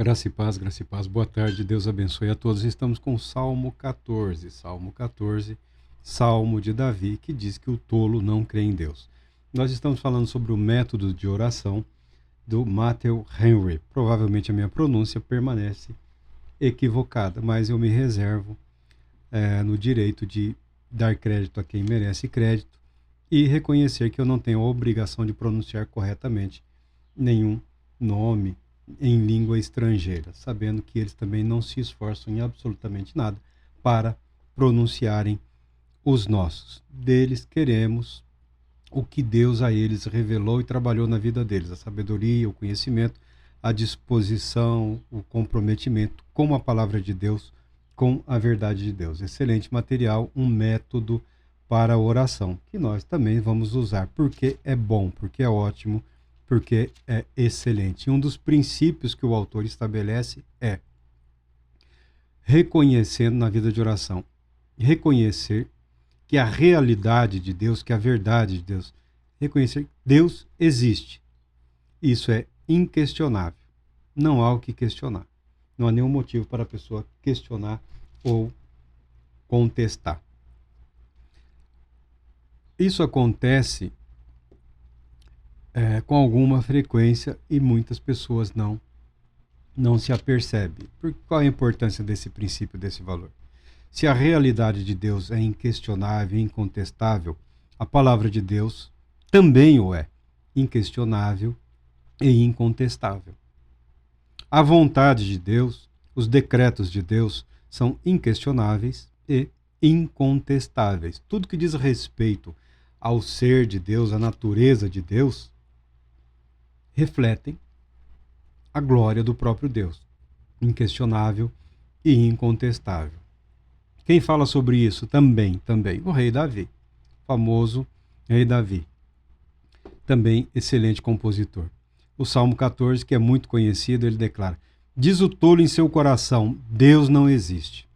Graça e paz. Boa tarde, Deus abençoe a todos. Estamos com o Salmo 14. Salmo 14, Salmo de Davi, que diz que o tolo não crê em Deus. Nós estamos falando sobre o método de oração do Matthew Henry. Provavelmente a minha pronúncia permanece equivocada, mas eu me reservo no direito de dar crédito a quem merece crédito e reconhecer que eu não tenho a obrigação de pronunciar corretamente nenhum nome em língua estrangeira, sabendo que eles também não se esforçam em absolutamente nada para pronunciarem os nossos. Deles queremos o que Deus a eles revelou e trabalhou na vida deles, a sabedoria, o conhecimento, a disposição, o comprometimento com a palavra de Deus, com a verdade de Deus. Excelente material, um método para a oração, que nós também vamos usar, porque é bom, porque é ótimo, porque é excelente. Um dos princípios que o autor estabelece é reconhecendo na vida de oração, reconhecer que a realidade de Deus, que a verdade de Deus, reconhecer que Deus existe. Isso é inquestionável. Não há o que questionar. Não há nenhum motivo para a pessoa questionar ou contestar. Isso acontece com alguma frequência e muitas pessoas não se apercebem. Qual é a importância desse princípio, desse valor? Se a realidade de Deus é inquestionável, incontestável, a palavra de Deus também o é, inquestionável e incontestável. A vontade de Deus, os decretos de Deus são inquestionáveis e incontestáveis. Tudo que diz respeito ao ser de Deus, à natureza de Deus, refletem a glória do próprio Deus, inquestionável e incontestável. Quem fala sobre isso também, o rei Davi, famoso rei Davi, também excelente compositor. O Salmo 14, que é muito conhecido, ele declara: diz o tolo em seu coração, Deus não existe.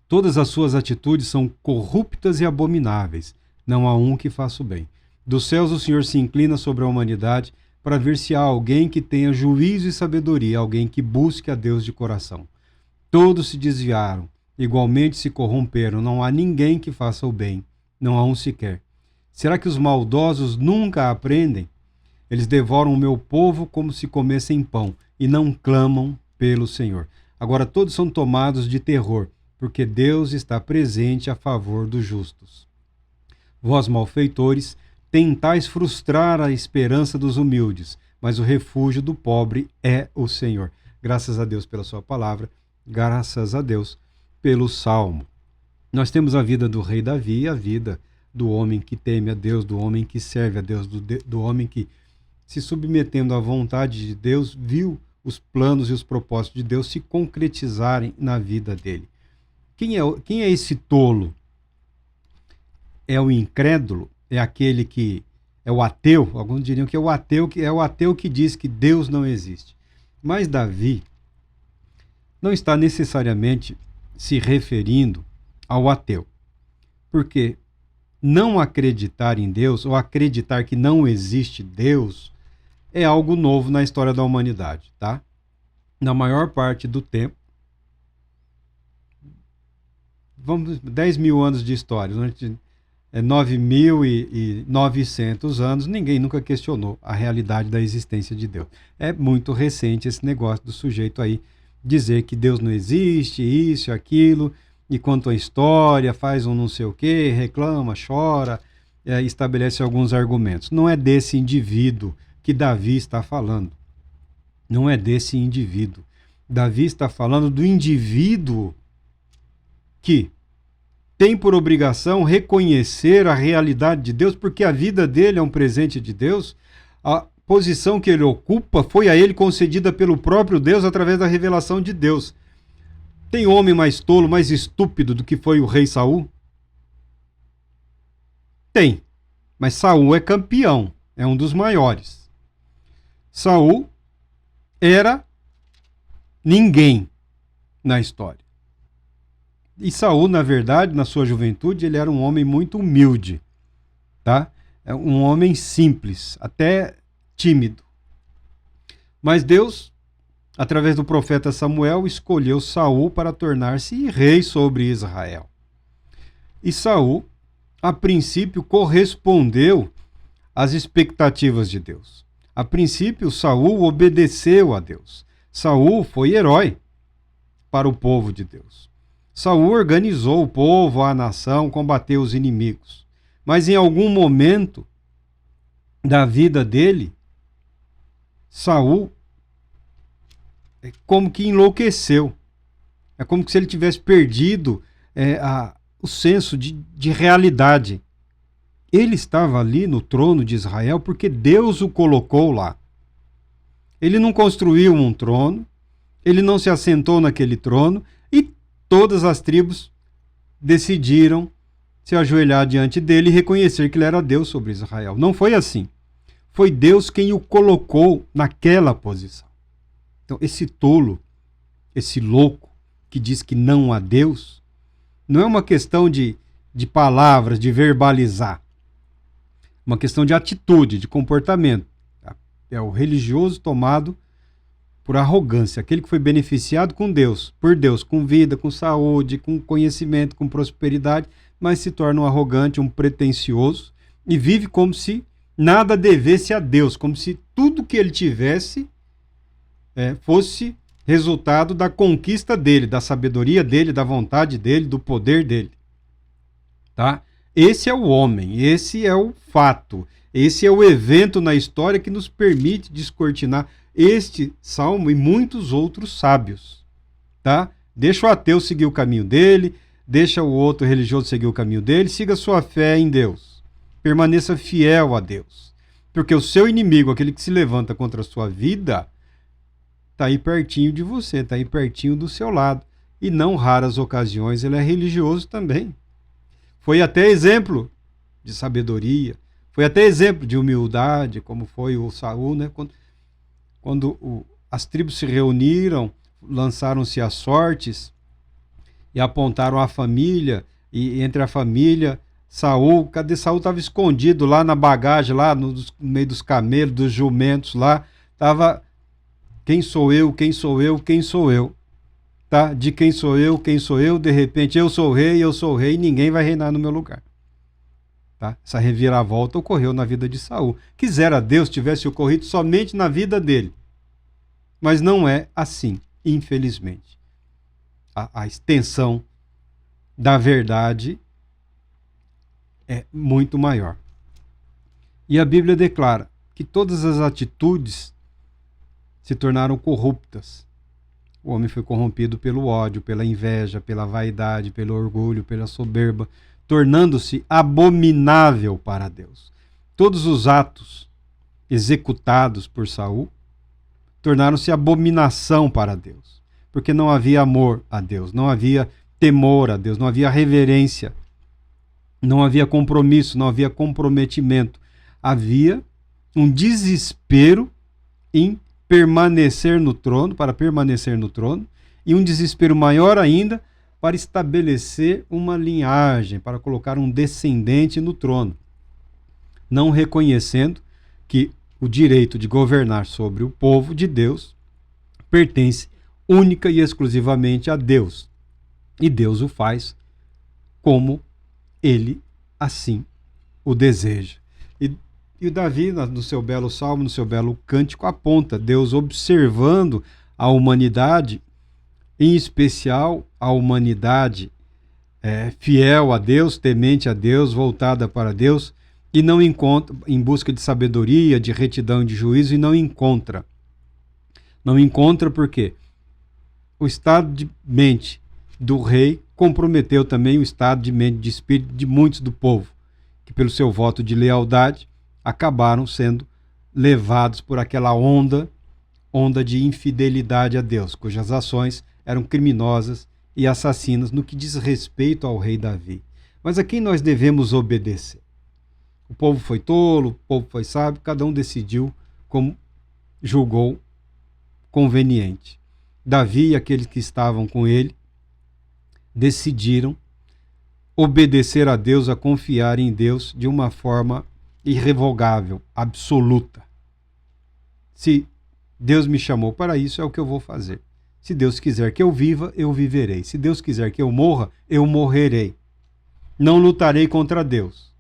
Todas as suas atitudes são corruptas e abomináveis, não há um que faça o bem. Dos céus o Senhor se inclina sobre a humanidade para ver se há alguém que tenha juízo e sabedoria, alguém que busque a Deus de coração. Todos se desviaram, igualmente se corromperam, não há ninguém que faça o bem, não há um sequer. Será que os maldosos nunca aprendem? Eles devoram o meu povo como se comessem pão, e não clamam pelo Senhor. Agora todos são tomados de terror, porque Deus está presente a favor dos justos. Vós, malfeitores, tentais frustrar a esperança dos humildes, mas o refúgio do pobre é o Senhor. Graças a Deus pela sua palavra, graças a Deus pelo Salmo. Nós temos a vida do rei Davi, a vida do homem que teme a Deus, do homem que serve a Deus, do homem que, se submetendo à vontade de Deus, viu os planos e os propósitos de Deus se concretizarem na vida dele. Quem é esse tolo? É o incrédulo? É aquele que é o ateu? Alguns diriam que é o ateu que diz que Deus não existe. Mas Davi não está necessariamente se referindo ao ateu. Porque não acreditar em Deus, ou acreditar que não existe Deus, é algo novo na história da humanidade, tá? Na maior parte do tempo, 10 mil anos de história, 9.900 anos, ninguém nunca questionou a realidade da existência de Deus. É muito recente esse negócio do sujeito aí dizer que Deus não existe, isso, aquilo, e quanto à história, faz um não sei o quê, reclama, chora, estabelece alguns argumentos. Não é desse indivíduo que Davi está falando. Não é desse indivíduo. Davi está falando do indivíduo que tem por obrigação reconhecer a realidade de Deus, porque a vida dele é um presente de Deus. A posição que ele ocupa foi a ele concedida pelo próprio Deus através da revelação de Deus. Tem homem mais tolo, mais estúpido do que foi o rei Saul? Tem. Mas Saul é campeão, é um dos maiores. Saul era ninguém na história. E Saul, na verdade, na sua juventude, ele era um homem muito humilde, tá? É um homem simples, até tímido. Mas Deus através do profeta Samuel, escolheu Saul para tornar-se rei sobre Israel. E Saul, a princípio, correspondeu às expectativas de Deus. A princípio, Saul obedeceu a Deus. Saul foi herói para o povo de Deus. Saul organizou o povo, a nação, combateu os inimigos. Mas em algum momento da vida dele, Saul é como que enlouqueceu. É como se ele tivesse perdido o senso de realidade. Ele estava ali no trono de Israel porque Deus o colocou lá. Ele não construiu um trono, ele não se assentou naquele trono e todas as tribos decidiram se ajoelhar diante dele e reconhecer que ele era Deus sobre Israel. Não foi assim. Foi Deus quem o colocou naquela posição. Então, esse tolo, esse louco que diz que não há Deus, não é uma questão de palavras, de verbalizar. Uma questão de atitude, de comportamento. É o religioso tomado por arrogância, aquele que foi beneficiado com Deus, por Deus, com vida, com saúde, com conhecimento, com prosperidade, mas se torna um arrogante, um pretensioso e vive como se nada devesse a Deus, como se tudo que ele tivesse fosse resultado da conquista dele, da sabedoria dele, da vontade dele, do poder dele. Tá? Esse é o homem, esse é o fato, esse é o evento na história que nos permite descortinar este salmo e muitos outros sábios. Tá? Deixa o ateu seguir o caminho dele, deixa o outro religioso seguir o caminho dele, siga sua fé em Deus. Permaneça fiel a Deus. Porque o seu inimigo, aquele que se levanta contra a sua vida, está aí pertinho de você, está aí pertinho do seu lado. E não raras ocasiões ele é religioso também. Foi até exemplo de sabedoria, foi até exemplo de humildade, como foi o Saul, né? Quando as tribos se reuniram, lançaram-se as sortes e apontaram a família, e entre a família, Saul, cadê Saul? Estava escondido lá na bagagem, lá no meio dos camelos, dos jumentos lá, estava quem sou eu, quem sou eu, quem sou eu. Tá? De quem sou eu, de repente eu sou rei, ninguém vai reinar no meu lugar. Tá? Essa reviravolta ocorreu na vida de Saul. Quisera Deus tivesse ocorrido somente na vida dele. Mas não é assim, infelizmente. A extensão da verdade é muito maior. E a Bíblia declara que todas as atitudes se tornaram corruptas. O homem foi corrompido pelo ódio, pela inveja, pela vaidade, pelo orgulho, pela soberba, tornando-se abominável para Deus. Todos os atos executados por Saul tornaram-se abominação para Deus, porque não havia amor a Deus, não havia temor a Deus, não havia reverência, não havia compromisso, não havia comprometimento. Havia um desespero em permanecer no trono, para permanecer no trono, e um desespero maior ainda para estabelecer uma linhagem, para colocar um descendente no trono, não reconhecendo que o direito de governar sobre o povo de Deus pertence única e exclusivamente a Deus. E Deus o faz como ele assim o deseja. E o Davi, no seu belo salmo, no seu belo cântico, aponta Deus observando a humanidade, em especial a humanidade fiel a Deus, temente a Deus, voltada para Deus, e não encontra, em busca de sabedoria, de retidão e de juízo, e não encontra. Não encontra porque o estado de mente do rei comprometeu também o estado de mente, de espírito de muitos do povo, que pelo seu voto de lealdade acabaram sendo levados por aquela onda de infidelidade a Deus, cujas ações eram criminosas e assassinas no que diz respeito ao rei Davi. Mas a quem nós devemos obedecer? O povo foi tolo, o povo foi sábio, cada um decidiu como julgou conveniente. Davi e aqueles que estavam com ele decidiram obedecer a Deus, a confiar em Deus de uma forma irrevogável, absoluta. Se Deus me chamou para isso, é o que eu vou fazer. Se Deus quiser que eu viva, eu viverei. Se Deus quiser que eu morra, eu morrerei. Não lutarei contra Deus,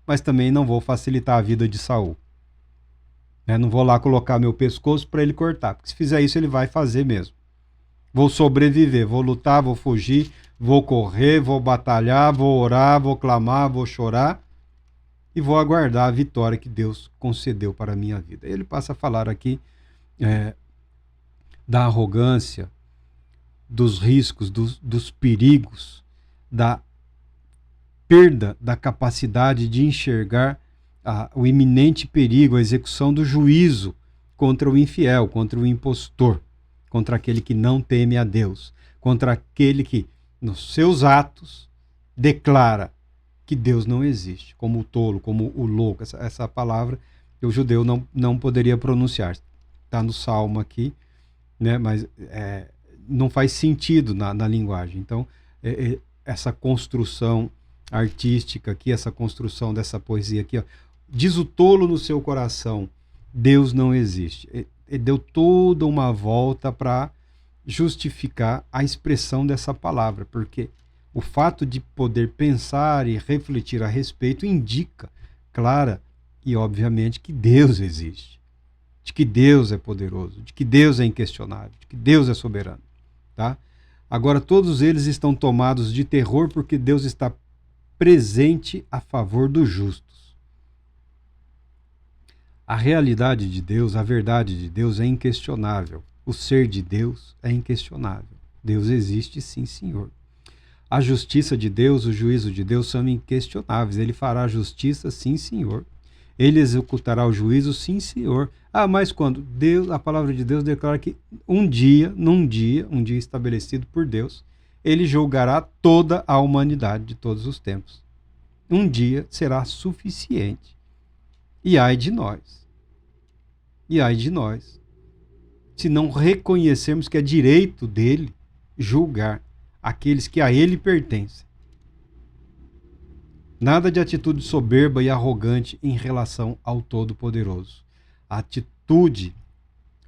mas também não vou facilitar a vida de Saul. Não vou lá colocar meu pescoço para ele cortar, porque se fizer isso ele vai fazer mesmo. Vou sobreviver, vou lutar, vou fugir, vou correr, vou batalhar, vou orar, vou clamar, vou chorar e vou aguardar a vitória que Deus concedeu para a minha vida. Ele passa a falar aqui da arrogância, dos riscos, dos perigos, da perda da capacidade de enxergar o iminente perigo, a execução do juízo contra o infiel, contra o impostor, contra aquele que não teme a Deus, contra aquele que, nos seus atos, declara que Deus não existe, como o tolo, como o louco. Essa palavra que o judeu não poderia pronunciar. Está no Salmo aqui, né? Mas não faz sentido na linguagem. Então, essa construção artística aqui, essa construção dessa poesia aqui, ó, diz o tolo no seu coração, Deus não existe. Ele deu toda uma volta para justificar a expressão dessa palavra, porque o fato de poder pensar e refletir a respeito indica, clara e obviamente, que Deus existe, de que Deus é poderoso, de que Deus é inquestionável, de que Deus é soberano. Tá? Agora, todos eles estão tomados de terror porque Deus está presente a favor dos justos. A realidade de Deus, a verdade de Deus é inquestionável. O ser de Deus é inquestionável. Deus existe, sim, Senhor. A justiça de Deus, o juízo de Deus são inquestionáveis. Ele fará a justiça, sim, Senhor. Ele executará o juízo, sim, Senhor. Mas quando? Deus, a palavra de Deus declara que um dia estabelecido por Deus, ele julgará toda a humanidade de todos os tempos. Um dia será suficiente. E ai de nós. E ai de nós, se não reconhecermos que é direito dele julgar aqueles que a ele pertencem. Nada de atitude soberba e arrogante em relação ao Todo-Poderoso. A atitude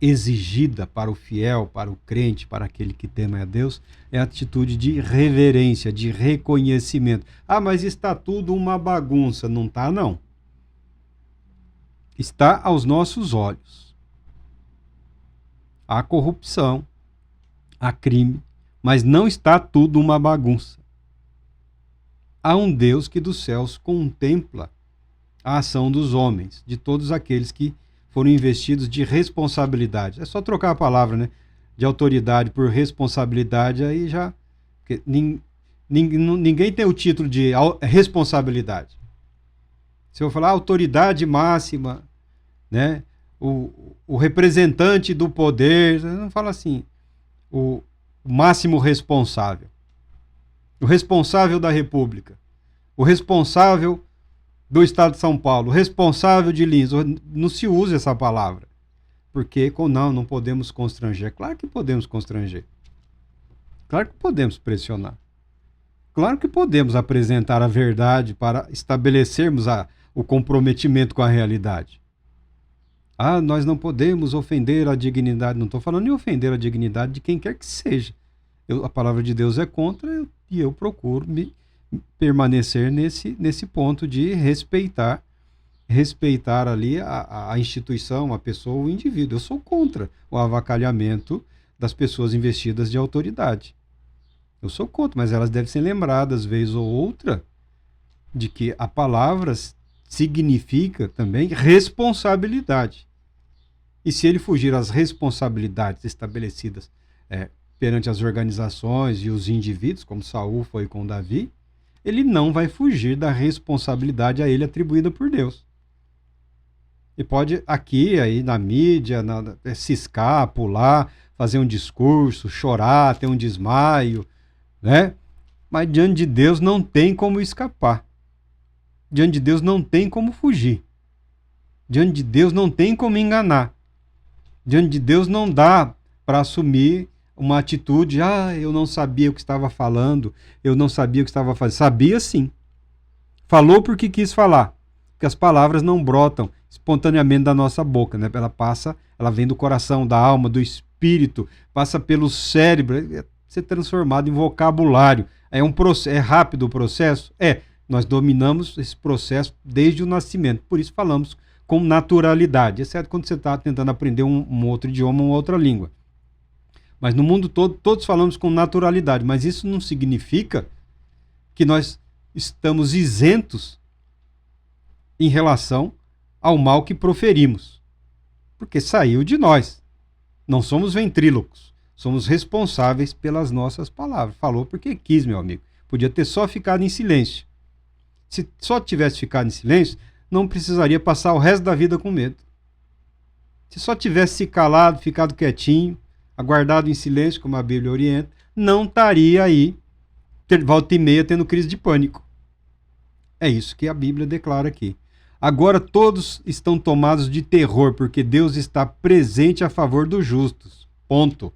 exigida para o fiel, para o crente, para aquele que teme a Deus, é a atitude de reverência, de reconhecimento. Mas está tudo uma bagunça. Não está, não. Está aos nossos olhos. Há corrupção, há crime, mas não está tudo uma bagunça. Há um Deus que dos céus contempla a ação dos homens, de todos aqueles que foram investidos de responsabilidade. É só trocar a palavra, né? De autoridade por responsabilidade, aí já... Ninguém tem o título de responsabilidade. Se eu falar autoridade máxima, né? O representante do poder, não fala assim, o máximo responsável. O responsável da República, o responsável do Estado de São Paulo, o responsável de Lins. Não se usa essa palavra, porque não podemos constranger. Claro que podemos constranger. Claro que podemos pressionar. Claro que podemos apresentar a verdade para estabelecermos o comprometimento com a realidade. Nós não podemos ofender a dignidade. Não estou falando em ofender a dignidade de quem quer que seja. A palavra de Deus é contra e eu procuro permanecer nesse ponto de respeitar ali a instituição, a pessoa, o indivíduo. Eu sou contra o avacalhamento das pessoas investidas de autoridade. Eu sou contra, mas elas devem ser lembradas, vez ou outra, de que a palavra significa também responsabilidade. E se ele fugir às responsabilidades estabelecidas perante as organizações e os indivíduos, como Saul foi com Davi, ele não vai fugir da responsabilidade a ele atribuída por Deus. E pode aqui, aí na mídia, ciscar, pular, fazer um discurso, chorar, ter um desmaio, né? Mas diante de Deus não tem como escapar. Diante de Deus não tem como fugir. Diante de Deus não tem como enganar. Diante de Deus não dá para assumir uma atitude, eu não sabia o que estava falando, eu não sabia o que estava fazendo. Sabia sim. Falou porque quis falar. Porque as palavras não brotam espontaneamente da nossa boca, né? Ela vem do coração, da alma, do espírito, passa pelo cérebro, ser transformado em vocabulário. É rápido o processo? Nós dominamos esse processo desde o nascimento, por isso falamos com naturalidade, exceto quando você está tentando aprender um outro idioma, uma outra língua. Mas no mundo todo, todos falamos com naturalidade, mas isso não significa que nós estamos isentos em relação ao mal que proferimos, porque saiu de nós. Não somos ventrílocos, somos responsáveis pelas nossas palavras. Falou porque quis, meu amigo. Podia ter só ficado em silêncio. Se só tivesse ficado em silêncio, não precisaria passar o resto da vida com medo. Se só tivesse se calado, ficado quietinho, aguardado em silêncio, como a Bíblia orienta, não estaria aí, volta e meia, tendo crise de pânico. É isso que a Bíblia declara aqui. Agora todos estão tomados de terror, porque Deus está presente a favor dos justos. Ponto.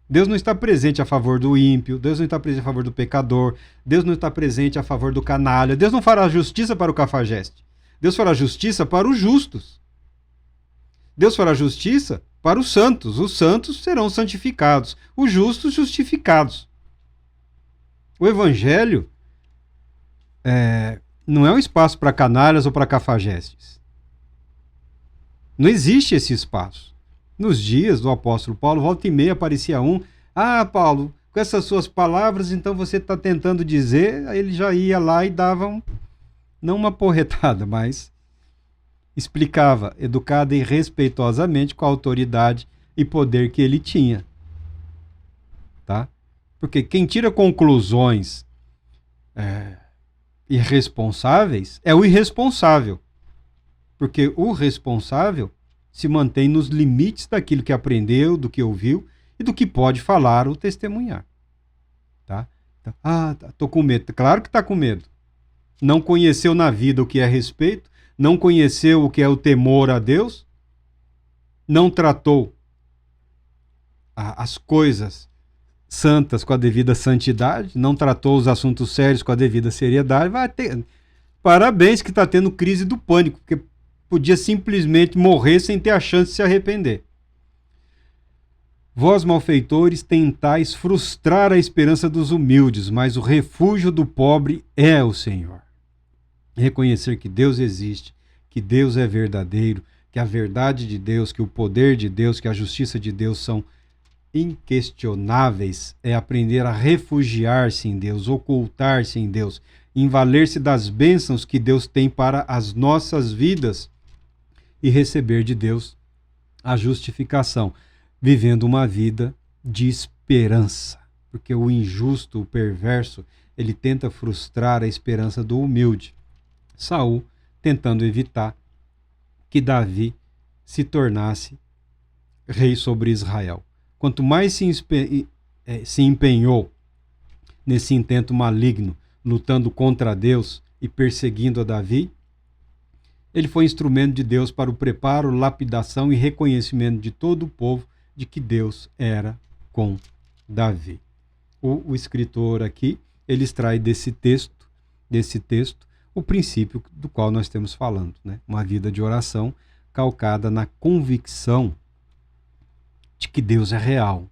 Deus não está presente a favor do ímpio, Deus não está presente a favor do pecador, Deus não está presente a favor do canalha, Deus não fará justiça para o cafajeste, Deus fará justiça para os justos. Deus fará justiça para os santos serão santificados, os justos justificados. O Evangelho não é um espaço para canalhas ou para cafajestes. Não existe esse espaço. Nos dias do apóstolo Paulo, volta e meia aparecia um, Paulo, com essas suas palavras, então você está tentando dizer, aí ele já ia lá e dava, não uma porretada, mas explicava, educada e respeitosamente, com a autoridade e poder que ele tinha. Tá? Porque quem tira conclusões irresponsáveis é o irresponsável. Porque o responsável se mantém nos limites daquilo que aprendeu, do que ouviu e do que pode falar ou testemunhar. Tá? Tô com medo. Claro que tá com medo. Não conheceu na vida o que é respeito, não conheceu o que é o temor a Deus, não tratou as coisas santas com a devida santidade, não tratou os assuntos sérios com a devida seriedade, vai ter... Parabéns que está tendo crise do pânico, porque podia simplesmente morrer sem ter a chance de se arrepender. Vós, malfeitores, tentais frustrar a esperança dos humildes, mas o refúgio do pobre é o Senhor. Reconhecer que Deus existe, que Deus é verdadeiro, que a verdade de Deus, que o poder de Deus, que a justiça de Deus são inquestionáveis, é aprender a refugiar-se em Deus, ocultar-se em Deus, envaler-se das bênçãos que Deus tem para as nossas vidas e receber de Deus a justificação, vivendo uma vida de esperança. Porque o injusto, o perverso, ele tenta frustrar a esperança do humilde. Saul tentando evitar que Davi se tornasse rei sobre Israel. Quanto mais se empenhou nesse intento maligno, lutando contra Deus e perseguindo a Davi, ele foi instrumento de Deus para o preparo, lapidação e reconhecimento de todo o povo de que Deus era com Davi. O escritor aqui, ele extrai desse texto, o princípio do qual nós estamos falando, né? Uma vida de oração calcada na convicção de que Deus é real,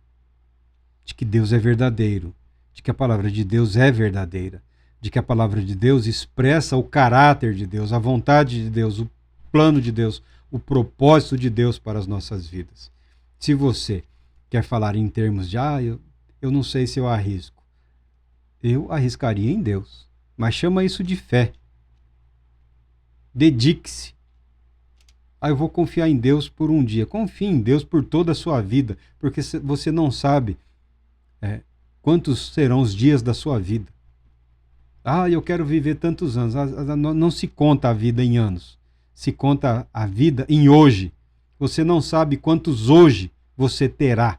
de que Deus é verdadeiro, de que a palavra de Deus é verdadeira, de que a palavra de Deus expressa o caráter de Deus, a vontade de Deus, o plano de Deus, o propósito de Deus para as nossas vidas. Se você quer falar em termos de, eu não sei se eu arrisco, eu arriscaria em Deus, mas chama isso de fé. Dedique-se. Eu vou confiar em Deus por um dia. Confie em Deus por toda a sua vida, porque você não sabe quantos serão os dias da sua vida. Eu quero viver tantos anos. Não se conta a vida em anos. Se conta a vida em hoje. Você não sabe quantos hoje você terá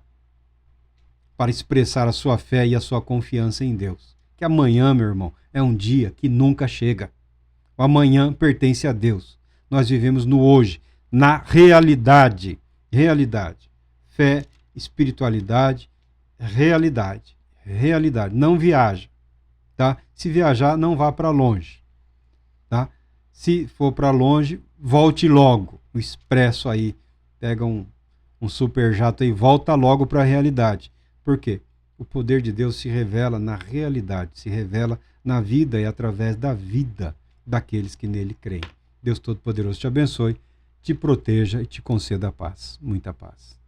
para expressar a sua fé e a sua confiança em Deus. Que amanhã, meu irmão, é um dia que nunca chega. O amanhã pertence a Deus. Nós vivemos no hoje, na realidade. Realidade. Fé, espiritualidade, realidade. Realidade. Não viaja. Tá? Se viajar, não vá para longe. Tá? Se for para longe, volte logo. O expresso aí, pega um super jato e volta logo para a realidade. Por quê? O poder de Deus se revela na realidade, se revela na vida e através da vida daqueles que nele creem. Deus Todo-Poderoso te abençoe, te proteja e te conceda a paz. Muita paz.